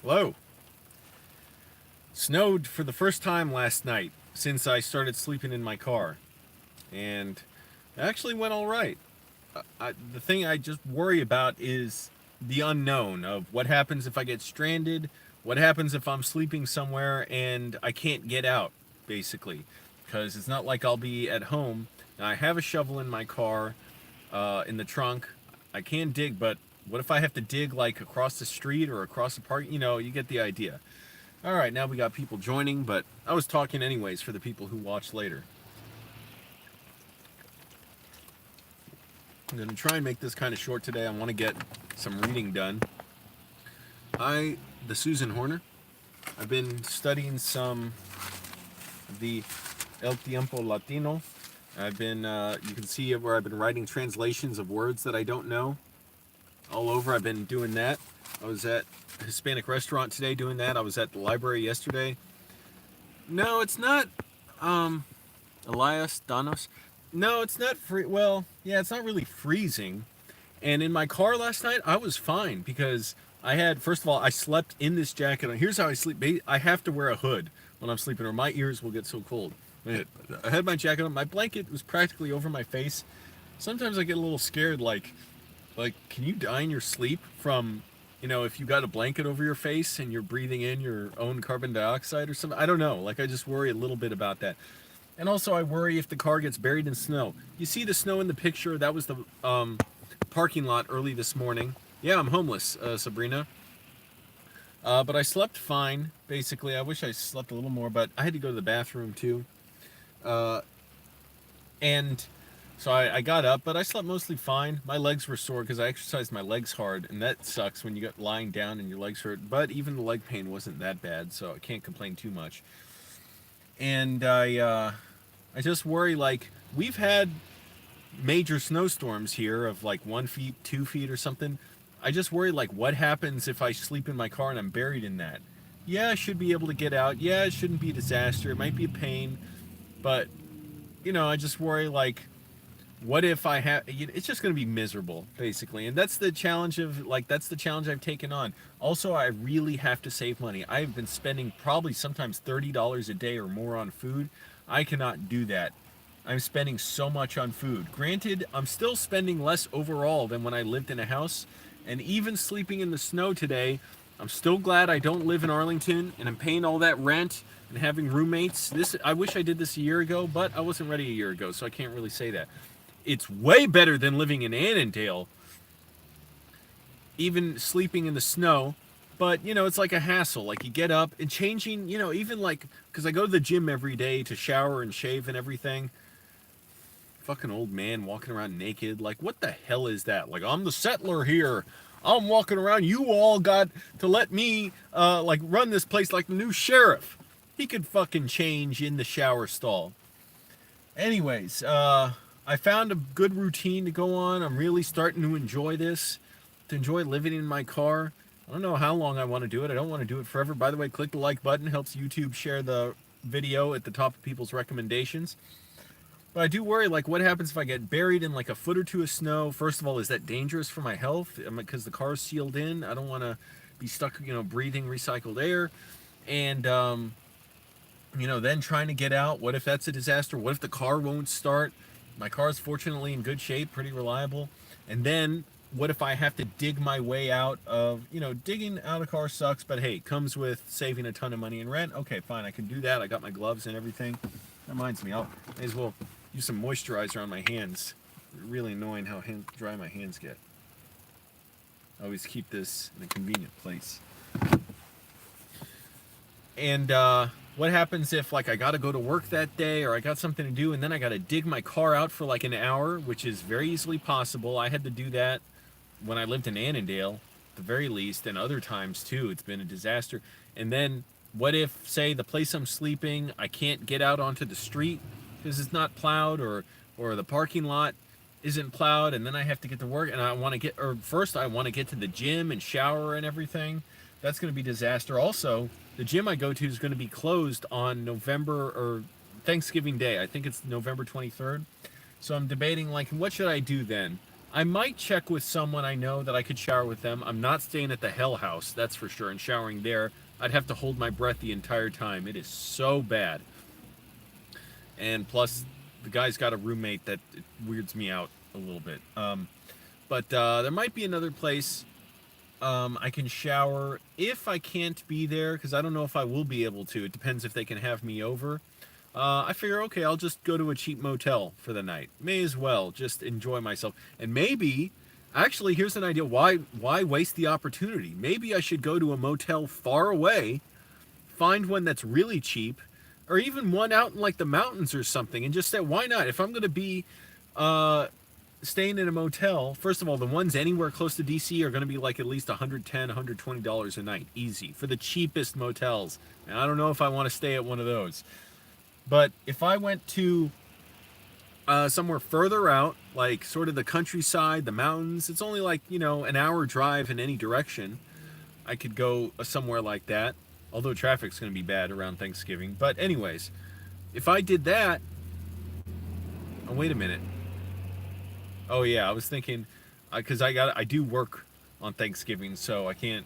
Hello. Snowed for the first time last night since I started sleeping in my car, and it actually went all right. The thing I just worry about is the unknown of what happens if I get stranded, what happens if I'm sleeping somewhere and I can't get out, basically, because it's not like I'll be at home. Now, I have a shovel in my car, in the trunk. I can dig, but what if I have to dig like across the street or across the park? You get the idea. All right, now we got people joining, but I was talking anyways for the people who watch later. I'm going to try and make this kind of short today. I want to get some reading done. The Susan Horner, I've been studying some of the El Tiempo Latino. You can see where I've been writing translations of words that I don't know all over. I've been doing that. I was at a Hispanic restaurant today doing that. I was at the library yesterday. No, it's not Elias Danos. No, it's not free. Well, yeah, it's not really freezing. And in my car last night, I was fine because first of all, I slept in this jacket. Here's how I sleep. I have to wear a hood when I'm sleeping, or my ears will get so cold. I had my jacket on. My blanket was practically over my face. Sometimes I get a little scared, like, can you die in your sleep from, if you got a blanket over your face and you're breathing in your own carbon dioxide or something? I don't know. Like, I just worry a little bit about that. And also, I worry if the car gets buried in snow. You see the snow in the picture? That was the parking lot early this morning. Yeah, I'm homeless, Sabrina. But I slept fine, basically. I wish I slept a little more, but I had to go to the bathroom, too. Uh, and so I got up, but I slept mostly fine. My legs were sore because I exercised my legs hard, and that sucks when you get lying down and your legs hurt. But even the leg pain wasn't that bad, so I can't complain too much. And I just worry, like, we've had major snowstorms here of like 1 feet, 2 feet, or something. I just worry, like, what happens if I sleep in my car and I'm buried in that? Yeah, I should be able to get out. Yeah, it shouldn't be a disaster. It might be a pain, but I just worry, like, what if I have? It's just going to be miserable, basically, and that's the challenge I've taken on. Also, I really have to save money. I've been spending probably sometimes $30 a day or more on food. I cannot do that. I'm spending so much on food. Granted, I'm still spending less overall than when I lived in a house, and even sleeping in the snow today, I'm still glad I don't live in Arlington and I'm paying all that rent and having roommates. I wish I did this a year ago, but I wasn't ready a year ago, so I can't really say that. It's way better than living in Annandale, even sleeping in the snow. But, it's like a hassle. Like, you get up and changing, even like, because I go to the gym every day to shower and shave and everything. Fucking old man walking around naked. Like, what the hell is that? Like, I'm the settler here. I'm walking around. You all got to let me, like, run this place like the new sheriff. He could fucking change in the shower stall. Anyways, I found a good routine to go on. I'm really starting to enjoy this, to enjoy living in my car. I don't know how long I want to do it. I don't want to do it forever. By the way, click the like button. Helps YouTube share the video at the top of people's recommendations. But I do worry, like, what happens if I get buried in like a foot or two of snow? First of all, is that dangerous for my health? Because the car's sealed in. I don't want to be stuck, breathing recycled air. And, then trying to get out. What if that's a disaster? What if the car won't start? My car is fortunately in good shape, pretty reliable. And then what if I have to dig my way out of, digging out a car sucks, but hey, it comes with saving a ton of money in rent. Okay, fine, I can do that. I got my gloves and everything. That reminds me, may as well use some moisturizer on my hands. It's really annoying how dry my hands get. I always keep this in a convenient place. And what happens if, like, I got to go to work that day or I got something to do and then I got to dig my car out for like an hour, which is very easily possible. I had to do that when I lived in Annandale, at the very least, and other times too. It's been a disaster. And then what if, say, the place I'm sleeping, I can't get out onto the street because it's not plowed, or the parking lot isn't plowed, and then I have to get to work, and I want to get to the gym and shower and everything. That's going to be disaster. Also, the gym I go to is going to be closed on November or Thanksgiving Day. I think it's November 23rd. So I'm debating, like, what should I do then? I might check with someone I know that I could shower with them. I'm not staying at the Hell House, that's for sure, and showering there. I'd have to hold my breath the entire time. It is so bad. And plus, the guy's got a roommate that it weirds me out a little bit. But there might be another place I can shower if I can't be there, because I don't know if I will be able to. It depends if they can have me over. I figure, okay, I'll just go to a cheap motel for the night. May as well just enjoy myself. And maybe, actually, here's an idea. Why waste the opportunity? Maybe I should go to a motel far away, find one that's really cheap, or even one out in like the mountains or something, and just say, why not? If I'm going to be uh, staying in a motel, first of all, the ones anywhere close to DC are going to be like at least $110, $120 a night, easy, for the cheapest motels. And I don't know if I want to stay at one of those. But if I went to somewhere further out, like sort of the countryside, the mountains, it's only like, an hour drive in any direction. I could go somewhere like that, although traffic's going to be bad around Thanksgiving. But anyways, if I did that, oh, wait a minute. Oh yeah, I was thinking, because I do work on Thanksgiving, so I can't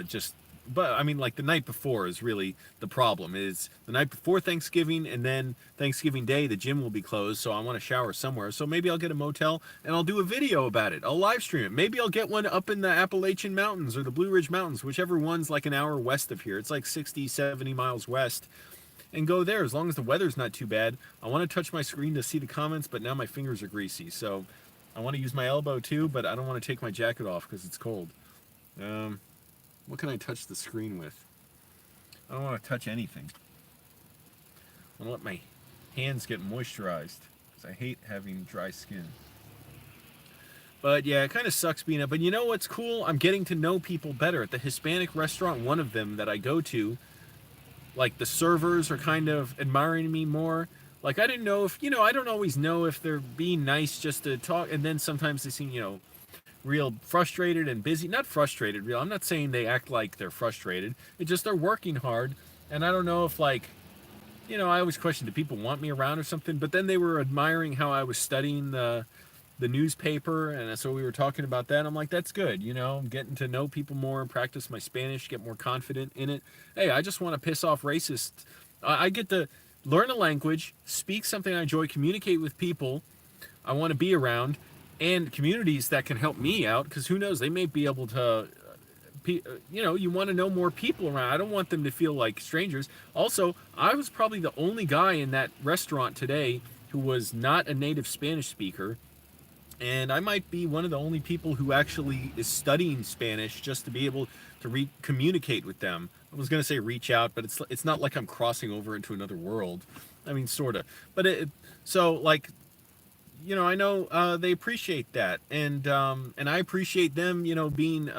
just. But I mean, like the night before is really the problem. Is the night before Thanksgiving, and then Thanksgiving Day, the gym will be closed. So I want to shower somewhere. So maybe I'll get a motel and I'll do a video about it. I'll live stream it. Maybe I'll get one up in the Appalachian Mountains or the Blue Ridge Mountains, whichever one's like an hour west of here. It's like 60, 70 miles west. And go there as long as the weather's not too bad. I want to touch my screen to see the comments, but now my fingers are greasy. So I want to use my elbow too, but I don't want to take my jacket off because it's cold. What can I touch the screen with? I don't want to touch anything. I want to let my hands get moisturized because I hate having dry skin. But yeah, it kind of sucks being up. But you know what's cool? I'm getting to know people better. At the Hispanic restaurant, one of them that I go to, like the servers are kind of admiring me more. Like I didn't know if, I don't always know if they're being nice just to talk. And then sometimes they seem, real frustrated and busy. Not frustrated, real. I'm not saying they act like they're frustrated. It's just they're working hard. And I don't know if like, I always question, do people want me around or something? But then they were admiring how I was studying the newspaper, and so we were talking about that. I'm like, that's good, I'm getting to know people more, practice my Spanish, get more confident in it. Hey, I just want to piss off racists. I get to learn a language, speak something I enjoy, communicate with people I want to be around, and communities that can help me out, because who knows, they may be able to, you want to know more people around. I don't want them to feel like strangers. Also, I was probably the only guy in that restaurant today who was not a native Spanish speaker, and I might be one of the only people who actually is studying Spanish just to be able to communicate with them. I was going to say reach out, but it's not like I'm crossing over into another world. I mean, sort of. But so like, I know they appreciate that, and I appreciate them, being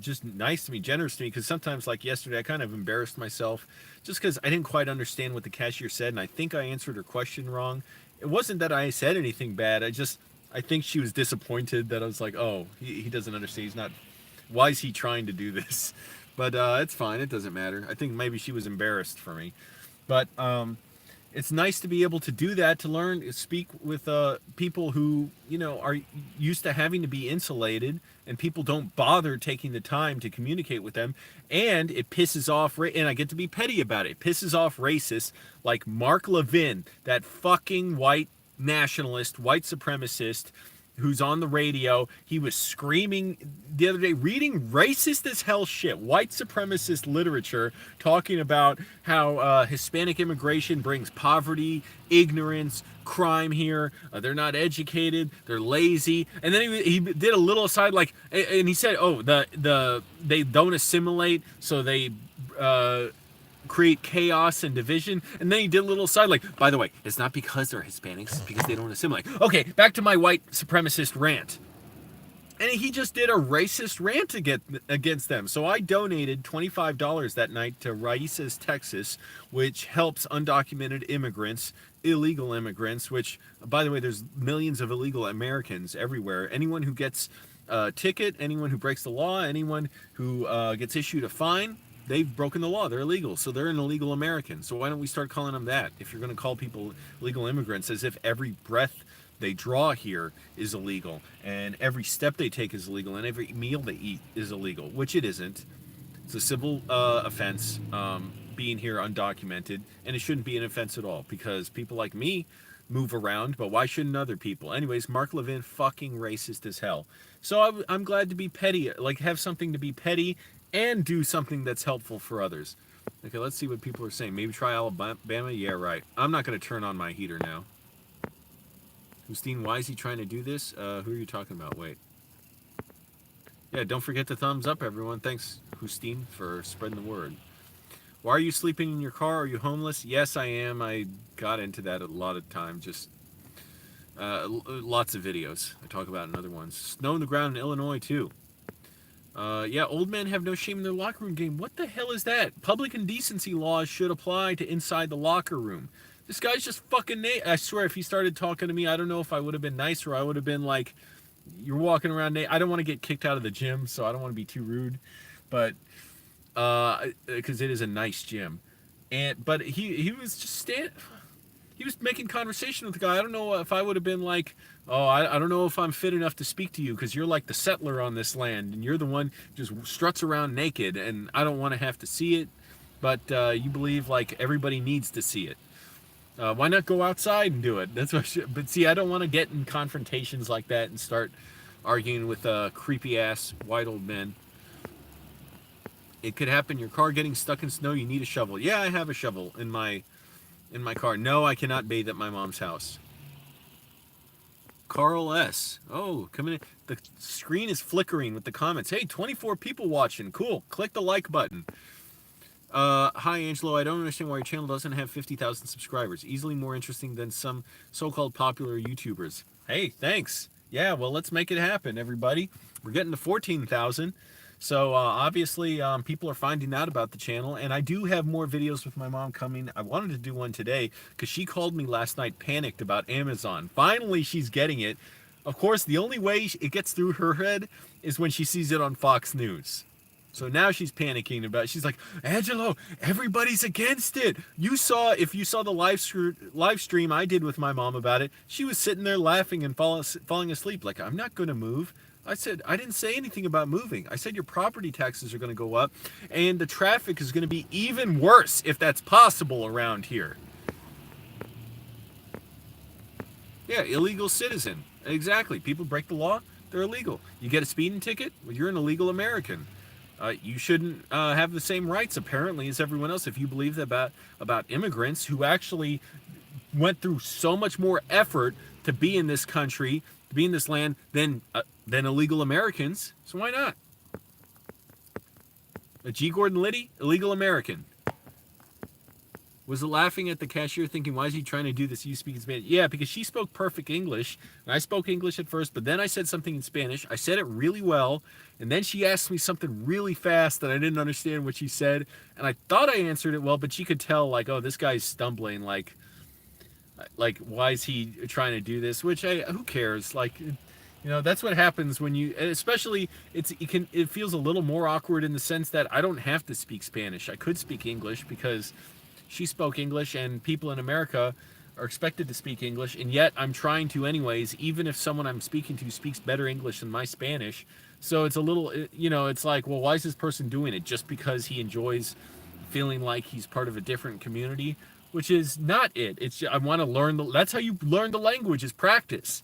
just nice to me, generous to me. Because sometimes, like yesterday, I kind of embarrassed myself just because I didn't quite understand what the cashier said, and I think I answered her question wrong. It wasn't that I said anything bad. I think she was disappointed that I was like, oh, he doesn't understand. He's not. Why is he trying to do this? But it's fine. It doesn't matter. I think maybe she was embarrassed for me, but it's nice to be able to do that, to learn, speak with people who, are used to having to be insulated, and people don't bother taking the time to communicate with them. And it pisses off, and I get to be petty about it. It pisses off racists like Mark Levin, that fucking white nationalist, white supremacist who's on the radio. He was screaming the other day, reading racist as hell shit, white supremacist literature, talking about how Hispanic immigration brings poverty, ignorance, crime here. They're not educated. They're lazy. And then he did a little aside, like, and he said, oh, they don't assimilate, so they create chaos and division. And then he did a little side, like, by the way, it's not because they're Hispanics, it's because they don't assimilate. Okay, back to my white supremacist rant. And he just did a racist rant against them. So I donated $25 that night to Raíces, Texas, which helps undocumented immigrants, illegal immigrants, which, by the way, there's millions of illegal Americans everywhere. Anyone who gets a ticket, anyone who breaks the law, anyone who gets issued a fine, they've broken the law. They're illegal. So they're an illegal American. So why don't we start calling them that? If you're going to call people illegal immigrants, as if every breath they draw here is illegal, and every step they take is illegal, and every meal they eat is illegal, which it isn't. It's a civil offense, being here undocumented, and it shouldn't be an offense at all because people like me move around, but why shouldn't other people? Anyways, Mark Levin, fucking racist as hell. So I'm glad to be petty, like have something to be petty and do something that's helpful for others. Okay, let's see what people are saying. Maybe try Alabama? Yeah, right. I'm not going to turn on my heater now. Justine, why is he trying to do this? Who are you talking about? Wait. Yeah, don't forget the thumbs up, everyone. Thanks, Justine, for spreading the word. Why are you sleeping in your car? Are you homeless? Yes, I am. I got into that a lot of time. Just lots of videos I talk about in other ones. Snow on the ground in Illinois, too. Yeah, old men have no shame in their locker room game. What the hell is that? Public indecency laws should apply to inside the locker room. This guy's just fucking... I swear, if he started talking to me, I don't know if I would have been nice or I would have been like, you're walking around... I don't want to get kicked out of the gym, so I don't want to be too rude. But... because it is a nice gym. But he was just he was making conversation with the guy. I don't know if I would have been like, oh, I don't know if I'm fit enough to speak to you because you're like the settler on this land and you're the one who just struts around naked and I don't want to have to see it, but you believe like everybody needs to see it. Why not go outside and do it? That's what. But see, I don't want to get in confrontations like that and start arguing with creepy ass white old men. It could happen. Your car getting stuck in snow. You need a shovel. Yeah, I have a shovel in my car. No, I cannot bathe at my mom's house. Carl S. Oh, come in. The screen is flickering with the comments. Hey, 24 people watching. Cool. Click the like button. Hi, Angelo. I don't understand why your channel doesn't have 50,000 subscribers. Easily more interesting than some so-called popular YouTubers. Hey, thanks. Yeah, well, let's make it happen, everybody. We're getting to 14,000. So obviously people are finding out about the channel, and I do have more videos with my mom coming. I wanted to do one today because she called me last night panicked about Amazon. Finally, she's getting it. Of course, the only way it gets through her head is when she sees it on Fox News. So now she's panicking about it. She's like, Angelo, everybody's against it. If you saw the live stream I did with my mom about it, she was sitting there laughing and falling asleep like, I'm not going to move. I said, I didn't say anything about moving. I said your property taxes are going to go up and the traffic is going to be even worse if that's possible around here. Yeah, illegal citizen. Exactly. People break the law, they're illegal. You get a speeding ticket, well, you're an illegal American. You shouldn't have the same rights, apparently, as everyone else. If you believe that about immigrants who actually went through so much more effort to be in this country, to be in this land, than illegal Americans. So why not? A G. Gordon Liddy, illegal American. Was laughing at the cashier thinking, why is he trying to do this? You speak in Spanish. Yeah, because she spoke perfect English. And I spoke English at first, but then I said something in Spanish. I said it really well. And then she asked me something really fast that I didn't understand what she said. And I thought I answered it well, but she could tell, like, oh, this guy's stumbling. Like why is he trying to do this? Which, who cares? Like, you know, that's what happens when you, especially, it feels a little more awkward in the sense that I don't have to speak Spanish. I could speak English because she spoke English and people in America are expected to speak English, and yet I'm trying to anyways, even if someone I'm speaking to speaks better English than my Spanish. So it's a little, you know, it's like, well, why is this person doing it? Just because he enjoys feeling like he's part of a different community? Which is not it. It's I want to learn that's how you learn the language, is practice.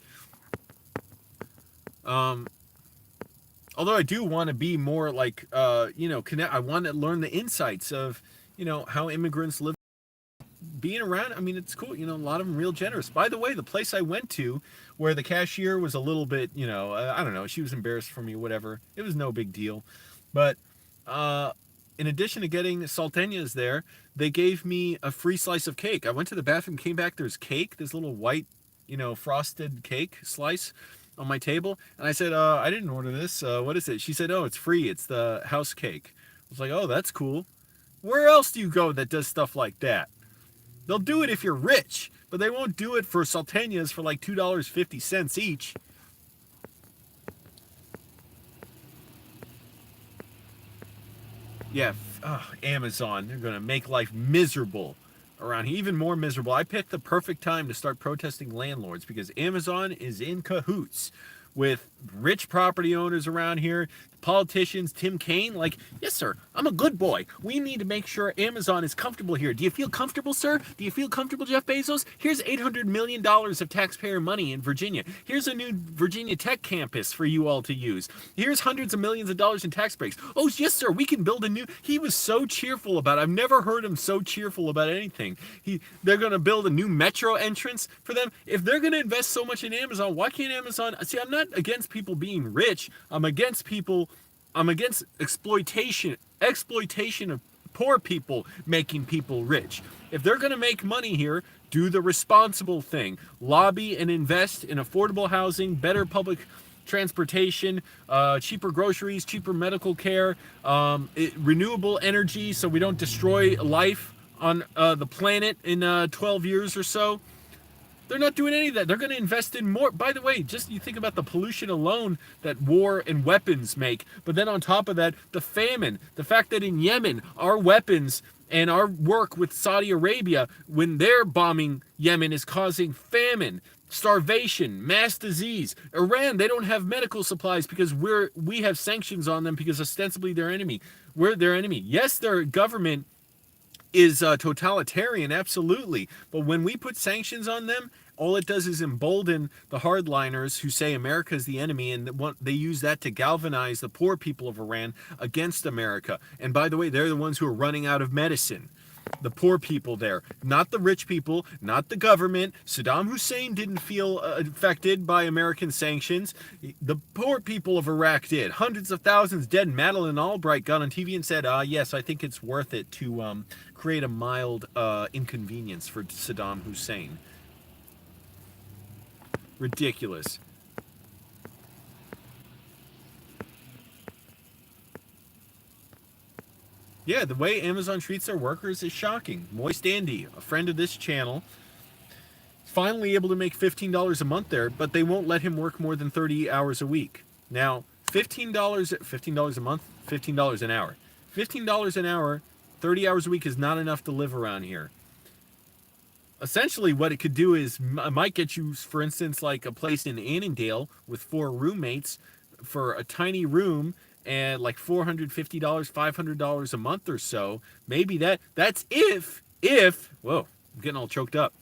Although I do want to be more like, you know, I want to learn the insights of, you know, how immigrants live. Being around, I mean, it's cool. You know, a lot of them real generous. By the way, the place I went to where the cashier was a little bit, you know, I don't know, she was embarrassed for me, whatever. It was no big deal. But in addition to getting salteñas there, they gave me a free slice of cake. I went to the bathroom, came back, there's cake, this little white, you know, frosted cake slice on my table. And I said, I didn't order this. What is it? She said, oh, it's free. It's the house cake. I was like, oh, that's cool. Where else do you go that does stuff like that? They'll do it if you're rich, but they won't do it for salteñas for like $2.50 each. Yeah, Amazon, they're going to make life miserable around here, even more miserable. I picked the perfect time to start protesting landlords because Amazon is in cahoots with rich property owners around here, politicians, Tim Kaine. Like, yes, sir, I'm a good boy. We need to make sure Amazon is comfortable here. Do you feel comfortable, sir? Do you feel comfortable, Jeff Bezos? Here's $800 million of taxpayer money in Virginia. Here's a new Virginia Tech campus for you all to use. Here's hundreds of millions of dollars in tax breaks. Oh, yes, sir, we can build a new... He was so cheerful about it. I've never heard him so cheerful about anything. They're going to build a new metro entrance for them. If they're going to invest so much in Amazon, why can't Amazon... See, I'm not against people being rich. I'm against exploitation of poor people making people rich. If they're going to make money here, do the responsible thing. Lobby and invest in affordable housing, better public transportation, cheaper groceries, cheaper medical care, renewable energy so we don't destroy life on the planet in 12 years or so. They're not doing any of that. They're going to invest in more. By the way, just you think about the pollution alone that war and weapons make. But then on top of that, the famine, the fact that in Yemen, our weapons and our work with Saudi Arabia, when they're bombing Yemen, is causing famine, starvation, mass disease. Iran, they don't have medical supplies because we have sanctions on them because ostensibly they're enemy. We're their enemy. Yes, their government is totalitarian, absolutely. But when we put sanctions on them, all it does is embolden the hardliners who say America is the enemy, and they use that to galvanize the poor people of Iran against America. And by the way, they're the ones who are running out of medicine. The poor people there, not the rich people, not the government. Saddam Hussein didn't feel affected by American sanctions. The poor people of Iraq did. Hundreds of thousands dead. Madeleine Albright got on TV and said, yes, I think it's worth it to create a mild inconvenience for Saddam Hussein. Ridiculous. Yeah, the way Amazon treats their workers is shocking. Moist Andy, a friend of this channel, finally able to make $15 a month there, but they won't let him work more than 30 hours a week. Now, $15 a month, $15 an hour. $15 an hour, 30 hours a week is not enough to live around here. Essentially, what it could do is, might get you, for instance, like a place in Annandale with 4 roommates for a tiny room and like $450, $500 a month or so. Maybe that's if, whoa, I'm getting all choked up.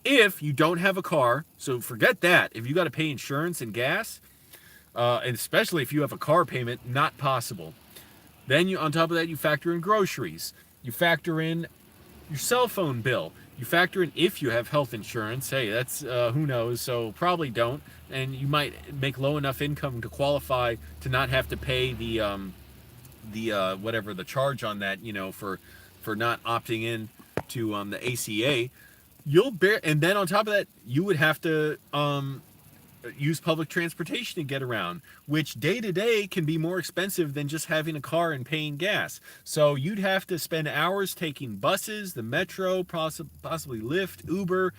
If you don't have a car, so forget that. If you got to pay insurance and gas, and especially if you have a car payment, not possible. Then on top of that, you factor in groceries. You factor in your cell phone bill. You factor in if you have health insurance. Hey, that's who knows, so probably don't. And you might make low enough income to qualify to not have to pay the whatever the charge on that, for not opting in to the ACA. And then on top of that, you would have to use public transportation to get around, which day to day can be more expensive than just having a car and paying gas. So you'd have to spend hours taking buses, the metro, possibly Lyft, Uber,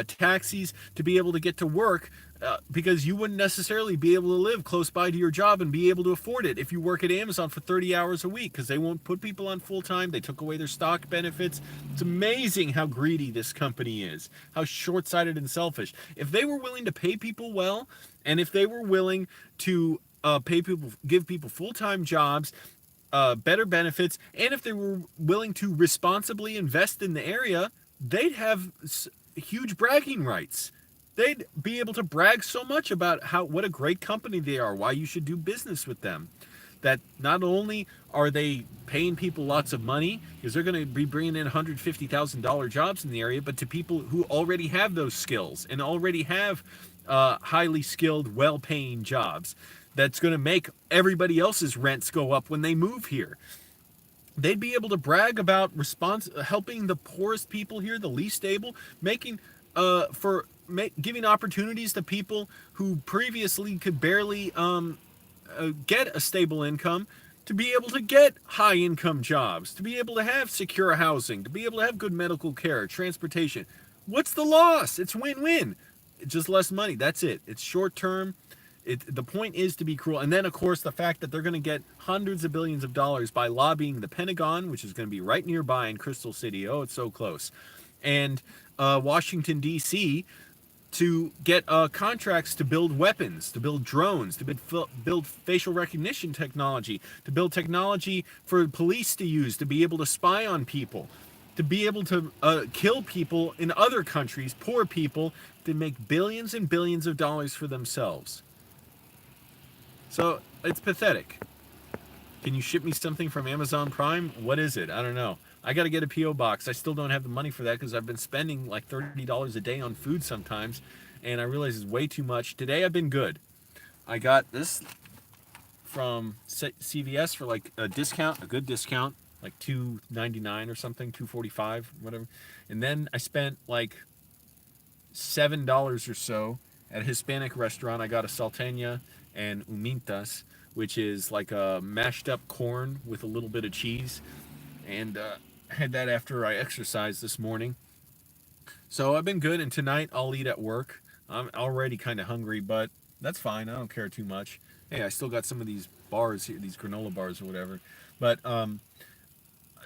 taxis to be able to get to work, because you wouldn't necessarily be able to live close by to your job and be able to afford it if you work at Amazon for 30 hours a week, because they won't put people on full time. They took away their stock benefits. It's amazing how greedy this company is, how short-sighted and selfish. If they were willing to pay people well, and if they were willing to give people full-time jobs, better benefits, and if they were willing to responsibly invest in the area, they'd have huge bragging rights. They'd be able to brag so much about what a great company they are, why you should do business with them. That not only are they paying people lots of money, because they're going to be bringing in $150,000 jobs in the area, but to people who already have those skills and already have highly skilled, well-paying jobs. That's going to make everybody else's rents go up when they move here. They'd be able to brag about helping the poorest people here, the least able, giving opportunities to people who previously could barely get a stable income, to be able to get high income jobs, to be able to have secure housing, to be able to have good medical care, transportation. What's the loss? It's win-win. It's just less money. That's it. It's short term. The point is to be cruel. And then, of course, the fact that they're going to get hundreds of billions of dollars by lobbying the Pentagon, which is going to be right nearby in Crystal City. Oh, it's so close. and Washington, D.C., to get contracts to build weapons, to build drones, to build facial recognition technology, to build technology for police to use, to be able to spy on people, to be able to kill people in other countries, poor people, to make billions and billions of dollars for themselves. So it's pathetic. Can you ship me something from Amazon Prime? What is it? I don't know. I got to get a P.O. box. I still don't have the money for that because I've been spending like $30 a day on food sometimes, and I realize it's way too much. Today I've been good. I got this from CVS for like a discount, a good discount, like $2.99 or something, $2.45, whatever. And then I spent like $7 or so at a Hispanic restaurant. I got a salteña and humintas, which is like a mashed up corn with a little bit of cheese. And had that after I exercised this morning. So I've been good, and tonight I'll eat at work. I'm already kind of hungry, but that's fine. I don't care too much. Hey, I still got some of these bars here, these granola bars or whatever. But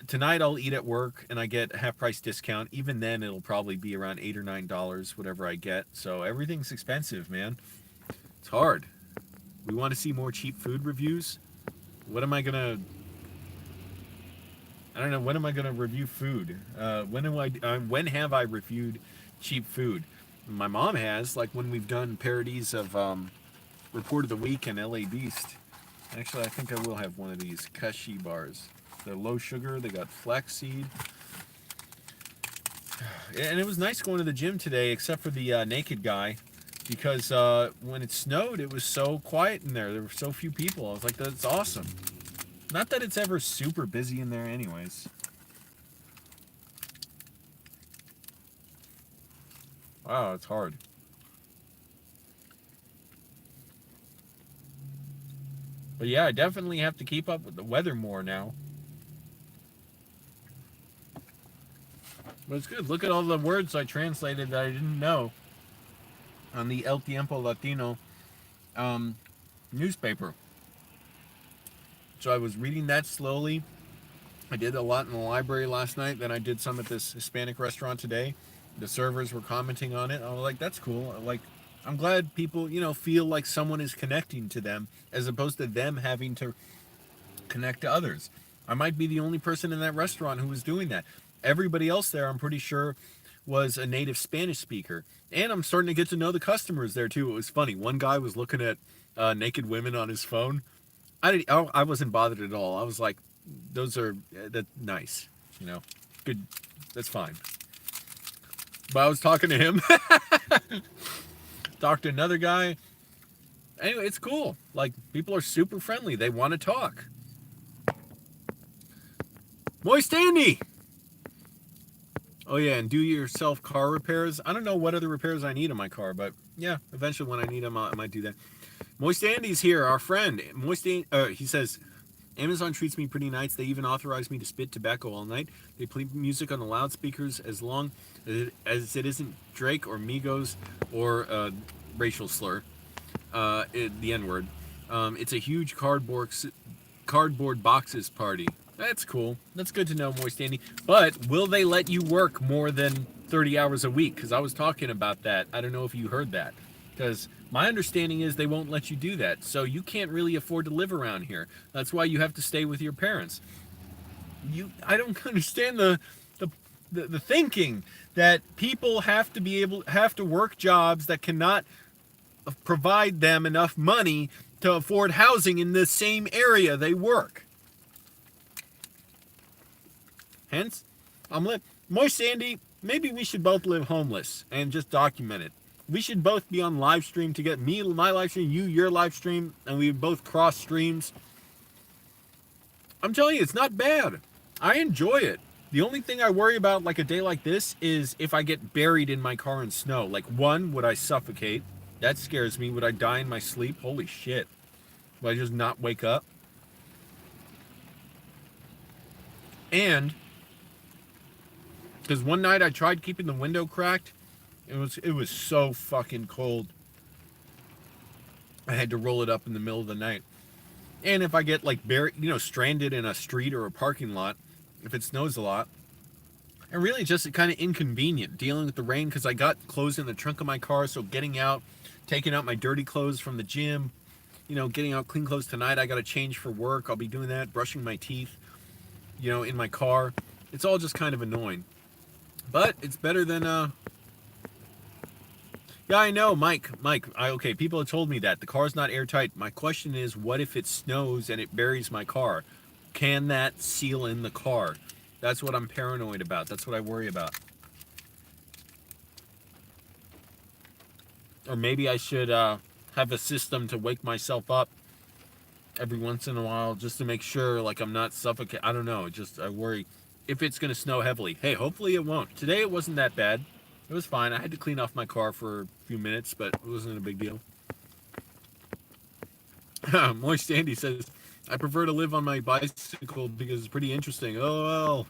tonight I'll eat at work, and I get a half-price discount. Even then, it'll probably be around $8 or $9, whatever I get. So everything's expensive, man. It's hard. We want to see more cheap food reviews? What am I going to... I don't know. When am I going to review food? When have I reviewed cheap food? My mom has, like when we've done parodies of Report of the Week and LA Beast. Actually, I think I will have one of these Kashi bars. They're low sugar. They got flaxseed. And it was nice going to the gym today, except for the naked guy, because when it snowed, it was so quiet in there. There were so few people. I was like, that's awesome. Not that it's ever super busy in there anyways. Wow, it's hard. But yeah, I definitely have to keep up with the weather more now. But it's good. Look at all the words I translated that I didn't know on the El Tiempo Latino newspaper. So I was reading that slowly. I did a lot in the library last night. Then I did some at this Hispanic restaurant today. The servers were commenting on it. I was like, that's cool. Like, I'm glad people, feel like someone is connecting to them as opposed to them having to connect to others. I might be the only person in that restaurant who was doing that. Everybody else there, I'm pretty sure, was a native Spanish speaker. And I'm starting to get to know the customers there, too. It was funny. One guy was looking at naked women on his phone. I wasn't bothered at all. I was like, that's nice, good, that's fine. But I was talking to him, talked to another guy. Anyway, it's cool. Like, people are super friendly. They want to talk. Moist Andy! Oh yeah, and do yourself car repairs. I don't know what other repairs I need in my car, but yeah, eventually when I need them, I might do that. Moist Andy's here, our friend. He says, Amazon treats me pretty nice. They even authorize me to spit tobacco all night. They play music on the loudspeakers as long as it isn't Drake or Migos or racial slur, the N-word. It's a huge cardboard boxes party. That's cool. That's good to know, Moist Andy. But will they let you work more than 30 hours a week? Because I was talking about that. I don't know if you heard that. Because my understanding is they won't let you do that. So you can't really afford to live around here. That's why you have to stay with your parents. I don't understand the thinking that people have to work jobs that cannot provide them enough money to afford housing in the same area they work. Hence, Moist Sandy, maybe we should both live homeless and just document it. We should both be on live stream to get me my live stream, you your live stream, and we both cross streams. I'm telling you, it's not bad. I enjoy it. The only thing I worry about like a day like this is if I get buried in my car in snow. Like, one, would I suffocate? That scares me. Would I die in my sleep? Holy shit. Would I just not wake up? And because one night I tried keeping the window cracked. It was so fucking cold. I had to roll it up in the middle of the night. And if I get like buried, stranded in a street or a parking lot, if it snows a lot, And really just kind of inconvenient dealing with the rain because I got clothes in the trunk of my car, so getting out, taking out my dirty clothes from the gym, getting out clean clothes tonight. I got to change for work. I'll be doing that, brushing my teeth, in my car. It's all just kind of annoying. But it's better than yeah, I know, Mike. Okay, people have told me that the car's not airtight. My question is, what if it snows and it buries my car? Can that seal in the car? That's what I'm paranoid about. That's what I worry about. Or maybe I should have a system to wake myself up every once in a while just to make sure, like, I'm not suffocating. I don't know. I worry if it's going to snow heavily. Hey, hopefully it won't. Today it wasn't that bad. It was fine. I had to clean off my car for a few minutes, but it wasn't a big deal. Moist Andy says, I prefer to live on my bicycle because it's pretty interesting. Oh, well.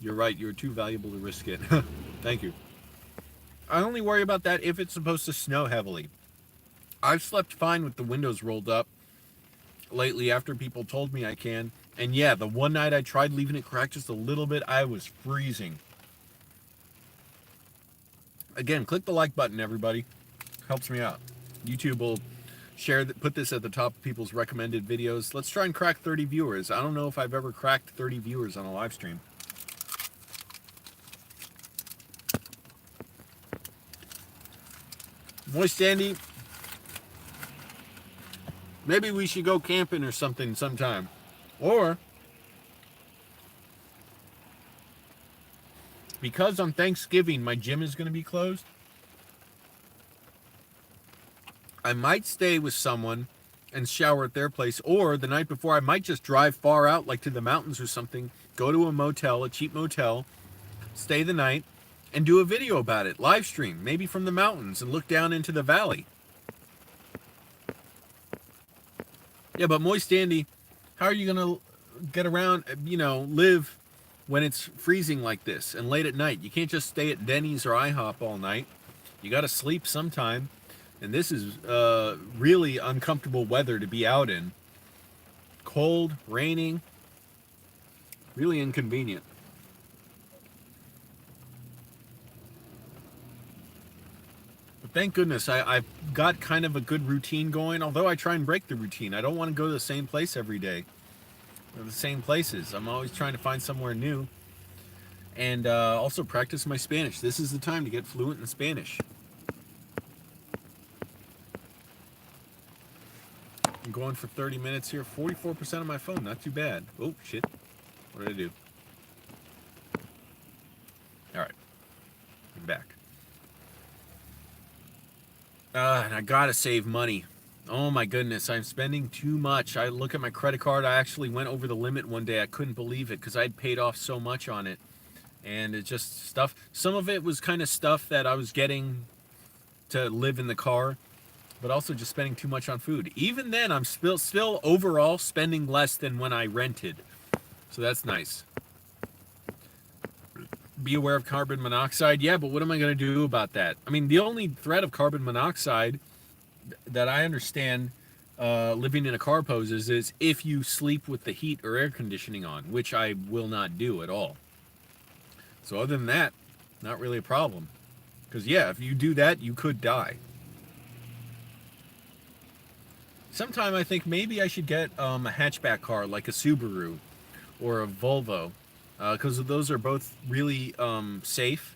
You're right. You're too valuable to risk it. Thank you. I only worry about that if it's supposed to snow heavily. I've slept fine with the windows rolled up lately after people told me I can. And yeah, the one night I tried leaving it cracked just a little bit, I was freezing. Again, click the like button, everybody. Helps me out. YouTube will put this at the top of people's recommended videos. Let's try and crack 30 viewers. I don't know if I've ever cracked 30 viewers on a live stream. Moist Andy, maybe we should go camping or something sometime. Or, because on Thanksgiving my gym is going to be closed, I might stay with someone and shower at their place. Or the night before, I might just drive far out, like to the mountains or something, go to a motel, a cheap motel, stay the night, and do a video about it, live stream, maybe from the mountains, and look down into the valley. Yeah, but Moist Andy, how are you going to get around, live when it's freezing like this and late at night? You can't just stay at Denny's or IHOP all night. You got to sleep sometime. And this is really uncomfortable weather to be out in. Cold, raining, really inconvenient. But thank goodness I've got kind of a good routine going, although I try and break the routine. I don't want to go to the same place every day, or the same places. I'm always trying to find somewhere new. And also practice my Spanish. This is the time to get fluent in Spanish. I'm going for 30 minutes here. 44% of my phone. Not too bad. Oh, shit. What did I do? All right. I'm back. And I gotta save money. Oh my goodness, I'm spending too much. I look at my credit card. I actually went over the limit one day. I couldn't believe it because I'd paid off so much on it. And it's just stuff. Some of it was kind of stuff that I was getting to live in the car, but also just spending too much on food. Even then, I'm still overall spending less than when I rented. So that's nice. Be aware of carbon monoxide. Yeah, but what am I going to do about that? I mean, the only threat of carbon monoxide that I understand living in a car poses is if you sleep with the heat or air conditioning on, which I will not do at all. So other than that, not really a problem. Because, yeah, if you do that, you could die. Sometime I think maybe I should get a hatchback car like a Subaru or a Volvo. Because those are both really safe.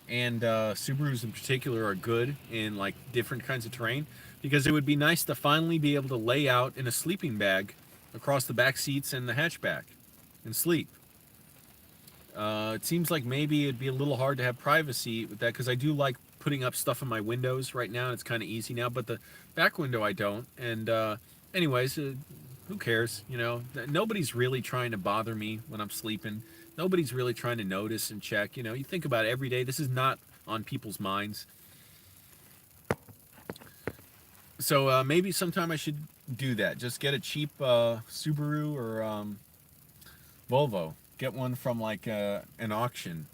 And Subarus in particular are good in like different kinds of terrain. Because it would be nice to finally be able to lay out in a sleeping bag across the back seats and the hatchback and sleep. It seems like maybe it'd be a little hard to have privacy with that because I do like putting up stuff in my windows right now. It's kind of easy now, but the back window I don't. And anyways, who cares? Nobody's really trying to bother me when I'm sleeping. Nobody's really trying to notice and check. You think about it every day. This is not on people's minds. So maybe sometime I should do that. Just get a cheap Subaru or Volvo. Get one from like an auction.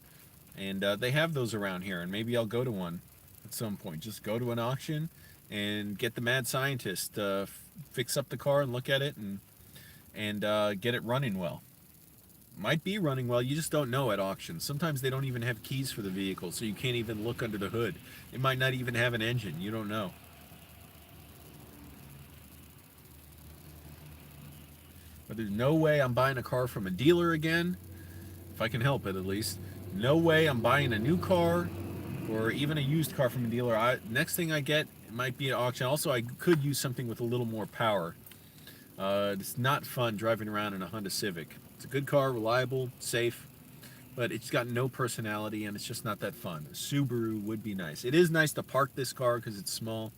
And they have those around here. And maybe I'll go to one at some point. Just go to an auction and get the mad scientist to fix up the car and look at it and get it running well. Might be running well, you just don't know at auctions. Sometimes they don't even have keys for the vehicle, so you can't even look under the hood. It might not even have an engine, you don't know. But there's no way I'm buying a car from a dealer again, if I can help it at least. No way I'm buying a new car or even a used car from a dealer. Next thing I get, it might be an auction. Also, I could use something with a little more power. It's not fun driving around in a Honda Civic. It's a good car, reliable, safe, but it's got no personality and it's just not that fun. A Subaru would be nice. It is nice to park this car because it's small,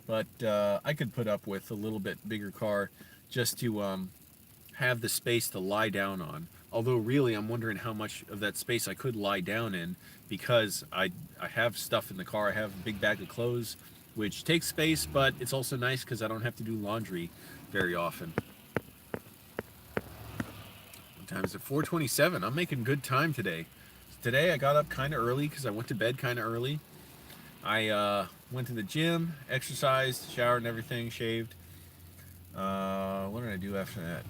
but I could put up with a little bit bigger car just to have the space to lie down on. Although really, I'm wondering how much of that space I could lie down in because I have stuff in the car. I have a big bag of clothes, which takes space, but it's also nice because I don't have to do laundry very often. What time is it? 4:27. I'm making good time today. Today I got up kind of early because I went to bed kind of early. I went to the gym, exercised, showered and everything, shaved. What did I do after that?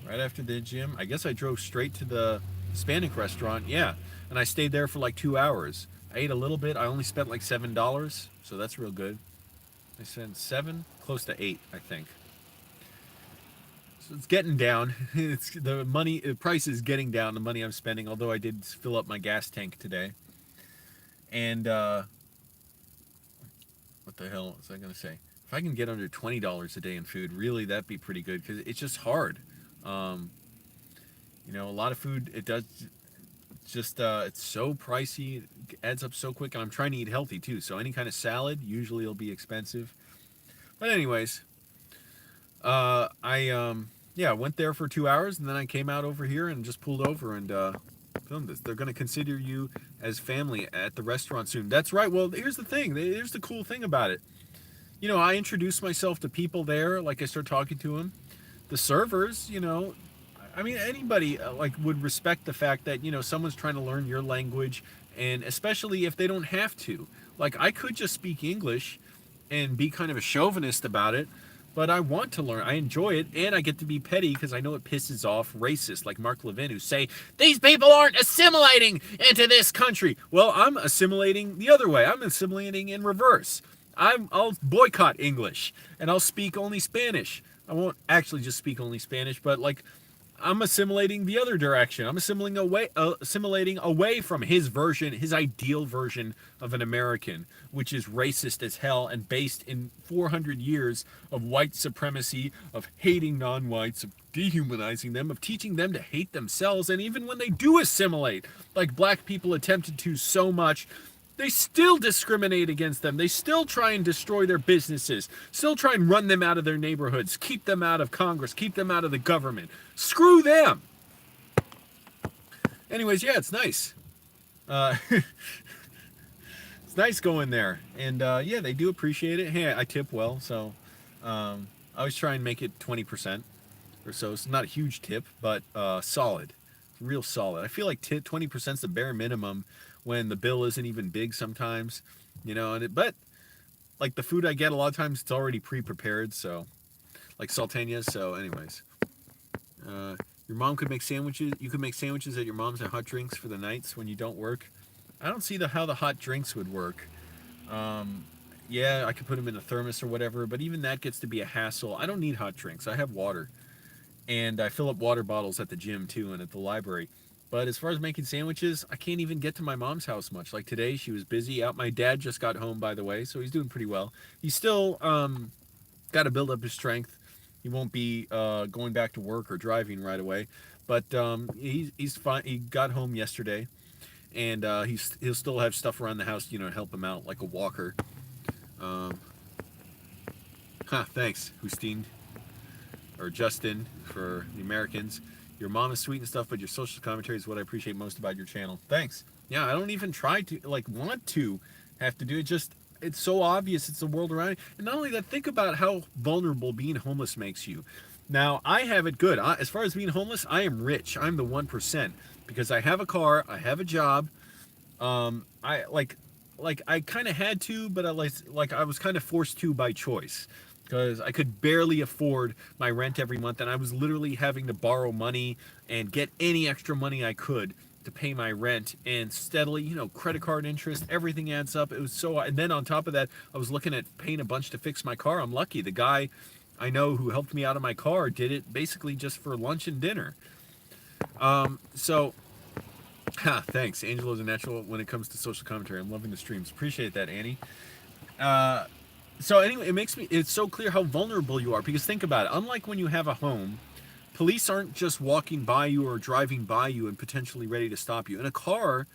Right after the gym, I guess I drove straight to the Hispanic restaurant. Yeah, and I stayed there for like 2 hours. I ate a little bit. I only spent like $7, so that's real good. I spent seven, close to eight, I think. So it's getting down. It's the price is getting down. The money I'm spending, although I did fill up my gas tank today. And what the hell was I gonna say? If I can get under $20 a day in food, really that'd be pretty good because it's just hard. Um, a lot of food it does just it's so pricey, it adds up so quick, and I'm trying to eat healthy too. So any kind of salad usually will be expensive. But anyways, I went there for 2 hours and then I came out over here and just pulled over and filmed this. They're going to consider you as family at the restaurant soon. That's right. Well, here's the thing. Here's the cool thing about it. I introduce myself to people there, like I start talking to them. The servers, I mean, anybody like would respect the fact that, someone's trying to learn your language, and especially if they don't have to. Like, I could just speak English and be kind of a chauvinist about it, but I want to learn. I enjoy it, and I get to be petty because I know it pisses off racists like Mark Levin who say, these people aren't assimilating into this country. Well, I'm assimilating the other way. I'm assimilating in reverse. I'll boycott English, and I'll speak only Spanish. I won't actually just speak only Spanish, but like I'm assimilating the other direction. I'm assimilating away from his version, his ideal version of an American, which is racist as hell and based in 400 years of white supremacy, of hating non-whites, of dehumanizing them, of teaching them to hate themselves. And even when they do assimilate, like black people attempted to so much, they still discriminate against them. They still try and destroy their businesses, still try and run them out of their neighborhoods, keep them out of Congress, keep them out of the government. Screw them. Anyways, yeah, it's nice. It's nice going there. And yeah, they do appreciate it. Hey, I tip well, so I always try and make it 20% or so. It's not a huge tip, but solid. Real solid. I feel like 20% is the bare minimum when the bill isn't even big sometimes, but like the food I get a lot of times it's already pre-prepared, so like salteñas. So anyways, your mom could make sandwiches. You could make sandwiches at your mom's and hot drinks for the nights when you don't work. I don't see how the hot drinks would work. Yeah, I could put them in a thermos or whatever, but even that gets to be a hassle. I don't need hot drinks. I have water, and I fill up water bottles at the gym too and at the library. But as far as making sandwiches, I can't even get to my mom's house much. Like today, she was busy out. My dad just got home, by the way, so he's doing pretty well. He's still got to build up his strength. He won't be going back to work or driving right away, but he's fine. He got home yesterday, and he'll still have stuff around the house, to help him out, like a walker. Thanks, Justine, or Justin for the Americans. Your mom is sweet and stuff, but your social commentary is what I appreciate most about your channel. Thanks. Yeah, I don't even try to, want to have to do it. Just, it's so obvious. It's the world around you. And not only that, think about how vulnerable being homeless makes you. Now, I have it good. As far as being homeless, I am rich. I'm the 1% because I have a car. I have a job. I kind of had to, but I was kind of forced to by choice. because I could barely afford my rent every month, and I was literally having to borrow money and get any extra money I could to pay my rent, and steadily, credit card interest, everything adds up. It was so, and then on top of that, I was looking at paying a bunch to fix my car. I'm lucky. The guy I know who helped me out of my car did it basically just for lunch and dinner. So, thanks. Angelo's a natural when it comes to social commentary. I'm loving the streams. Appreciate that, Annie. So anyway, it's so clear how vulnerable you are, because think about it. Unlike when you have a home, police aren't just walking by you or driving by you and potentially ready to stop you. In a car,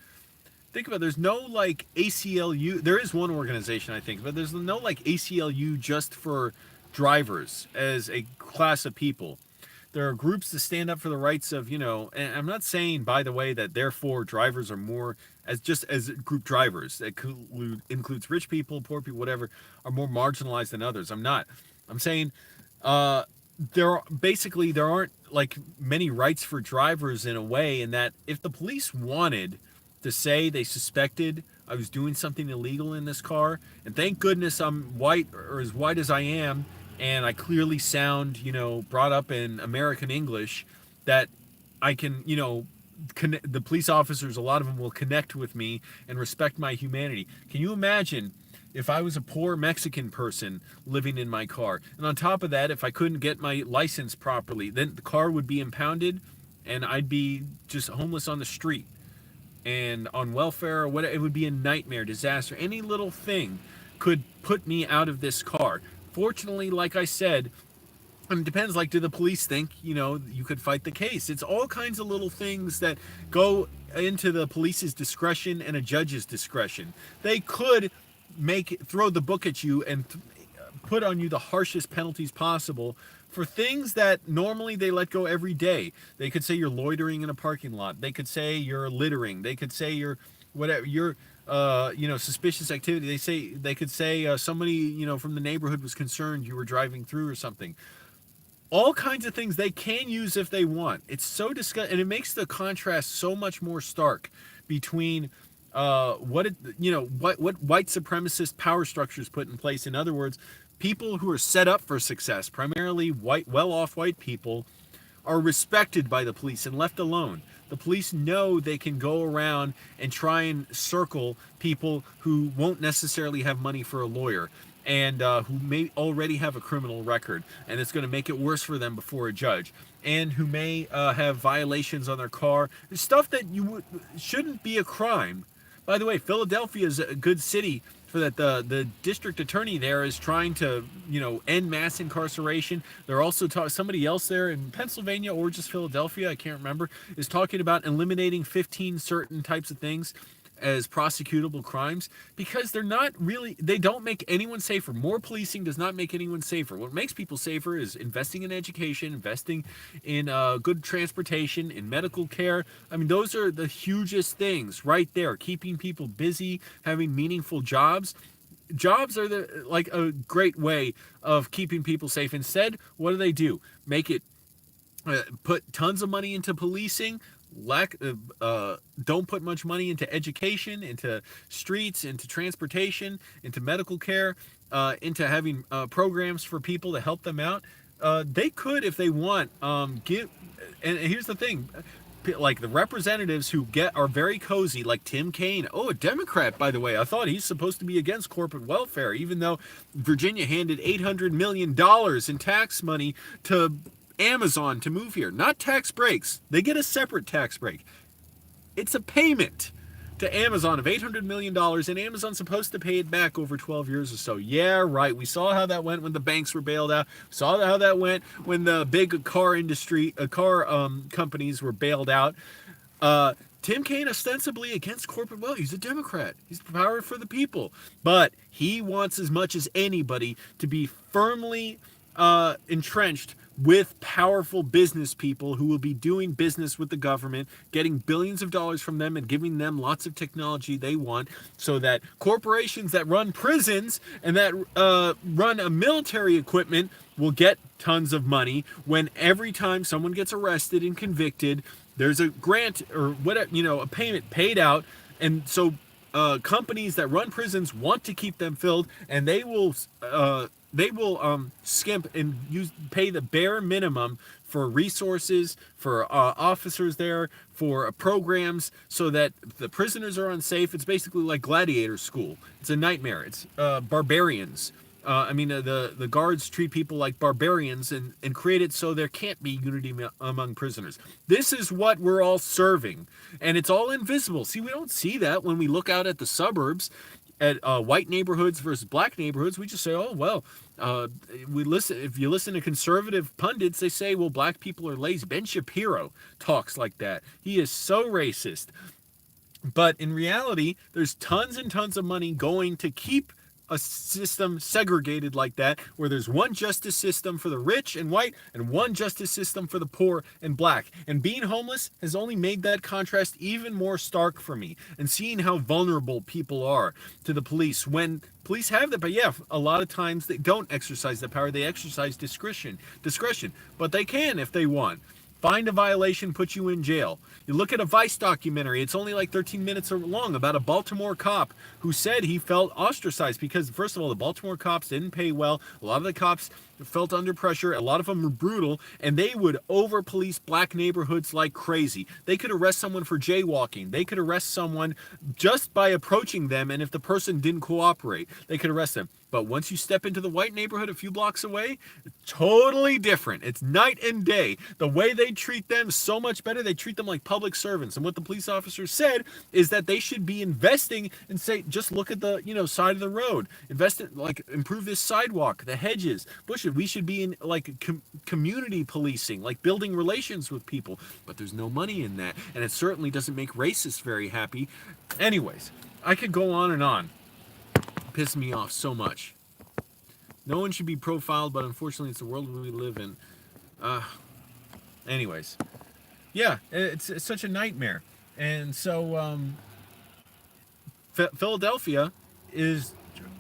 think about it, there's no like ACLU. There is one organization, I think, but there's no like ACLU just for drivers as a class of people. There are groups that stand up for the rights of, and I'm not saying, by the way, that therefore drivers are more, as just as group drivers, that includes rich people, poor people, whatever, are more marginalized than others. I'm not. I'm saying there aren't like many rights for drivers in a way, in that if the police wanted to say they suspected I was doing something illegal in this car, and thank goodness I'm white, or as white as I am, and I clearly sound, brought up in American English, that I can, the police officers, a lot of them will connect with me and respect my humanity. Can you imagine if I was a poor Mexican person living in my car? And on top of that, if I couldn't get my license properly, then the car would be impounded and I'd be just homeless on the street and on welfare or whatever. It would be a nightmare, disaster. Any little thing could put me out of this car. Fortunately, like I said, and it depends, like, do the police think, you could fight the case? It's all kinds of little things that go into the police's discretion and a judge's discretion. They could throw the book at you and put on you the harshest penalties possible for things that normally they let go every day. They could say you're loitering in a parking lot. They could say you're littering. They could say you're whatever, you're suspicious activity. They could say somebody, from the neighborhood was concerned you were driving through or something. All kinds of things they can use if they want. It's so disgusting, and it makes the contrast so much more stark between what white supremacist power structures put in place. In other words, people who are set up for success, primarily white, well-off white people, are respected by the police and left alone. The police know they can go around and try and circle people who won't necessarily have money for a lawyer, and who may already have a criminal record, and it's going to make it worse for them before a judge, and who may have violations on their car, stuff that shouldn't be a crime. By the way, Philadelphia is a good city for that. The district attorney there is trying to, end mass incarceration. They're also somebody else there in Pennsylvania or just Philadelphia, I can't remember, is talking about eliminating 15 certain types of things as prosecutable crimes, because they don't make anyone safer. More policing does not make anyone safer. What makes people safer is investing in education, investing in good transportation, in medical care. I mean, those are the hugest things right there. Keeping people busy, having meaningful jobs. Jobs are a great way of keeping people safe. Instead, what do? Make it put tons of money into policing. Don't put much money into education, into streets, into transportation, into medical care, into having programs for people to help them out. They could, if they want, give. And here's the thing, like the representatives who are very cozy, like Tim Kaine. Oh, a Democrat, by the way. I thought he's supposed to be against corporate welfare, even though Virginia handed $800 million in tax money to Amazon to move here. Not tax breaks. They get a separate tax break. It's a payment to Amazon of $800 million, and Amazon's supposed to pay it back over 12 years or so. Yeah, right. We saw how that went when the banks were bailed out. We saw how that went when the big car companies were bailed out. Tim Kaine, ostensibly against corporate wealth. He's a Democrat. He's the power for the people. But he wants as much as anybody to be firmly entrenched with powerful business people who will be doing business with the government, getting billions of dollars from them and giving them lots of technology they want, so that corporations that run prisons and that run a military equipment will get tons of money when every time someone gets arrested and convicted, there's a grant or whatever, a payment paid out. And so companies that run prisons want to keep them filled, and they will they will skimp and pay the bare minimum for resources, for officers there, for programs, so that the prisoners are unsafe. It's basically like gladiator school. It's a nightmare. It's barbarians. The guards treat people like barbarians and create it so there can't be unity among prisoners. This is what we're all serving, and it's all invisible. See, we don't see that when we look out at the suburbs, at white neighborhoods versus black neighborhoods. We just say, oh well, we listen. If you listen to conservative pundits, they say, well, black people are lazy. Ben Shapiro talks like that. He is so racist. But in reality, there's tons and tons of money going to keep a system segregated like that, where there's one justice system for the rich and white and one justice system for the poor and black. And being homeless has only made that contrast even more stark for me, and seeing how vulnerable people are to the police when police have that. But yeah, a lot of times they don't exercise that power. They exercise discretion, but they can if they want. Find a violation, put you in jail. You look at a Vice documentary, it's only like 13 minutes long, about a Baltimore cop who said he felt ostracized because, first of all, the Baltimore cops didn't pay well. A lot of the cops felt under pressure. A lot of them were brutal, and they would over-police black neighborhoods like crazy. They could arrest someone for jaywalking. They could arrest someone just by approaching them, and if the person didn't cooperate, they could arrest them. But once you step into the white neighborhood a few blocks away, totally different. It's night and day. The way they treat them is so much better. They treat them like public servants. And what the police officer said is that they should be investing and say, just look at the side of the road. Invest in, like, improve this sidewalk, the hedges, bushes. We should be in like community policing, like building relations with people. But there's no money in that, and it certainly doesn't make racists very happy. Anyways, I could go on and on. Piss me off so much. No one should be profiled, but unfortunately it's the world we live in. Anyways, yeah, it's such a nightmare. And so Philadelphia is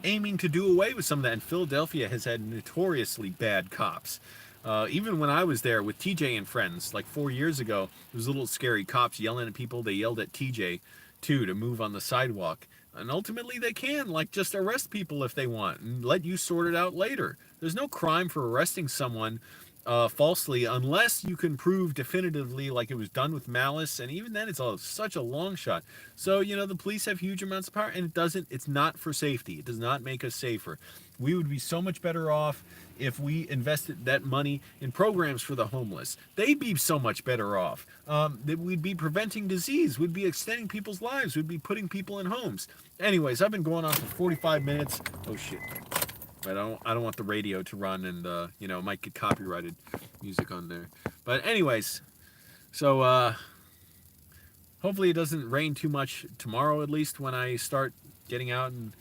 aiming to do away with some of that, and Philadelphia has had notoriously bad cops. Even when I was there with TJ and friends, like 4 years ago, it was a little scary. Cops yelling at people. They yelled at TJ too to move on the sidewalk. And ultimately they can, like, just arrest people if they want and let you sort it out later. There's no crime for arresting someone falsely unless you can prove definitively like it was done with malice, and even then it's such a long shot. So the police have huge amounts of power, and it's not for safety. It does not make us safer. We would be so much better off if we invested that money in programs for the homeless. They'd be so much better off. That we'd be preventing disease. We'd be extending people's lives. We'd be putting people in homes. Anyways, I've been going on for 45 minutes. Oh shit. But I don't want the radio to run, and it might get copyrighted music on there. But anyways, so hopefully it doesn't rain too much tomorrow, at least when I start getting out and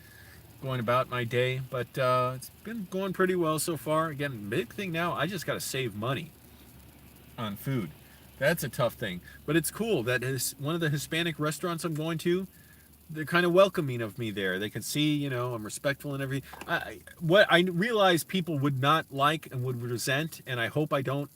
going about my day. But it's been going pretty well so far. Again, big thing now, I just got to save money on food. That's a tough thing. But it's cool that one of the Hispanic restaurants I'm going to, they're kind of welcoming of me there. They can see, I'm respectful and everything. What I realize people would not like and would resent, and I hope I don't,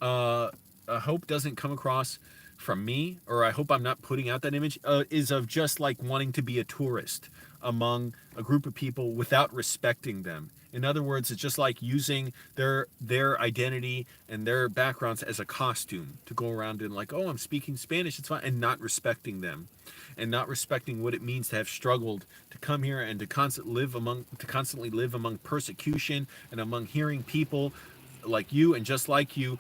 I hope doesn't come across from me, or I hope I'm not putting out that image, is of just like wanting to be a tourist among a group of people without respecting them. In other words, it's just like using their identity and their backgrounds as a costume to go around and like, oh, I'm speaking Spanish, it's fine, and not respecting them, and not respecting what it means to have struggled to come here and to constantly live among persecution and among hearing people like you and just like you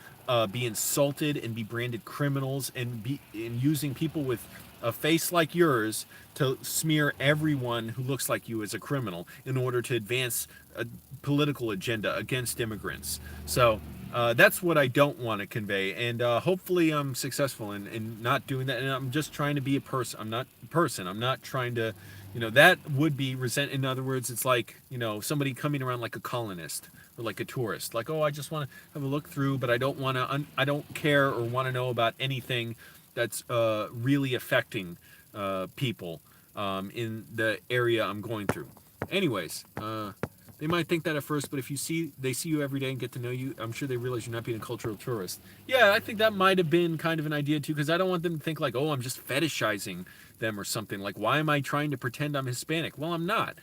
be insulted and be branded criminals, and using people with a face like yours to smear everyone who looks like you as a criminal in order to advance a political agenda against immigrants. So that's what I don't want to convey, and hopefully I'm successful in not doing that. And I'm just trying to be a person. I'm not trying to, that would be resent. In other words, it's like, somebody coming around like a colonist or like a tourist, like, oh, I just want to have a look through, but I don't want to, I don't care or want to know about anything that's really affecting people in the area I'm going through. Anyways, they might think that at first, but if they see you every day and get to know you, I'm sure they realize you're not being a cultural tourist. Yeah, I think that might have been kind of an idea too, because I don't want them to think like, oh, I'm just fetishizing them or something. Like, why am I trying to pretend I'm Hispanic? Well, I'm not.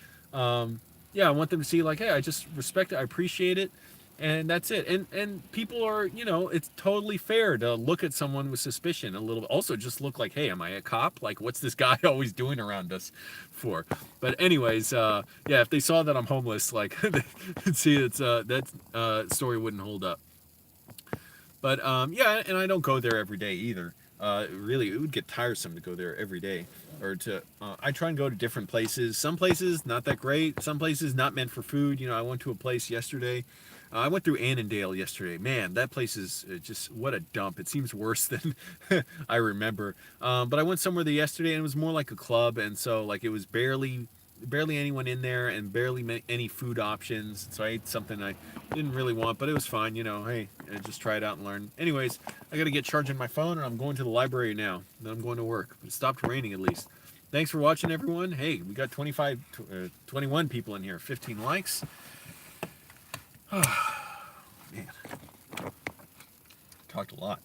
yeah, I want them to see like, hey, I just respect it, I appreciate it, and that's it. And people are, it's totally fair to look at someone with suspicion a little. Also, just look like, hey, am I a cop? Like, what's this guy always doing around us for? But anyways, yeah, if they saw that I'm homeless, like, they'd see it's that story wouldn't hold up. But yeah, and I don't go there every day either. Really, it would get tiresome to go there every day. Or to, I try and go to different places. Some places not that great. Some places not meant for food. I went to a place yesterday. I went through Annandale yesterday. Man, that place is just what a dump. It seems worse than I remember. But I went somewhere there yesterday, and it was more like a club, and so like it was barely anyone in there, and barely any food options. So I ate something I didn't really want, but it was fine. Hey, just try it out and learn. Anyways, I got to get charging my phone, and I'm going to the library now. Then I'm going to work. It stopped raining at least. Thanks for watching, everyone. Hey, we got 21 people in here, 15 likes. Man, talked a lot.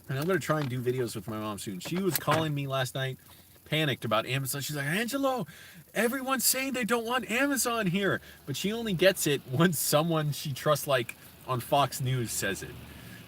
And I'm going to try and do videos with my mom soon. She was calling me last night, panicked about Amazon. She's like, Angelo, everyone's saying they don't want Amazon here. But she only gets it once someone she trusts, like on Fox News, says it.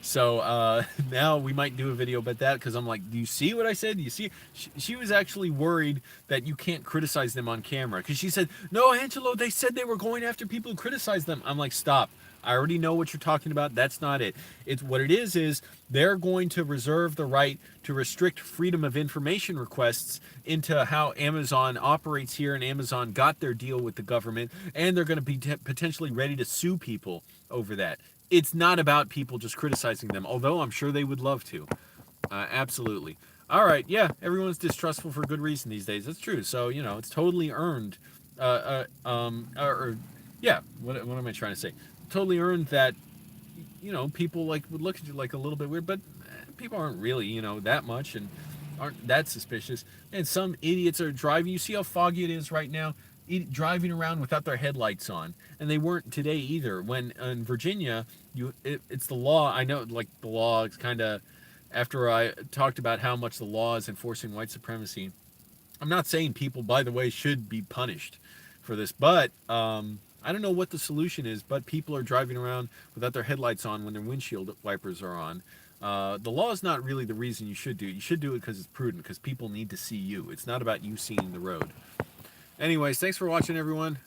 So now we might do a video about that, because I'm like, do you see what I said? Do you see? She was actually worried that you can't criticize them on camera, because she said, no, Angelo, they said they were going after people who criticize them. I'm like, stop. I already know what you're talking about. That's not it. It's what it is they're going to reserve the right to restrict freedom of information requests into how Amazon operates here, and Amazon got their deal with the government, and they're going to be potentially ready to sue people over that. It's not about people just criticizing them, although I'm sure they would love to. Absolutely. All right, yeah, everyone's distrustful for good reason these days. That's true. So, it's totally earned. Yeah, what am I trying to say? Totally earned that, people like would look at you like a little bit weird, but people aren't really, that much and aren't that suspicious. And some idiots are driving. You see how foggy it is right now? Driving around without their headlights on, and they weren't today either. When in Virginia, it's the law. I know, like, the law is kind of, after I talked about how much the law is enforcing white supremacy. I'm not saying people, by the way, should be punished for this, but I don't know what the solution is. But people are driving around without their headlights on when their windshield wipers are on. The law is not really the reason you should do it. You should do it because it's prudent, because people need to see you. It's not about you seeing the road. Anyways, thanks for watching, everyone.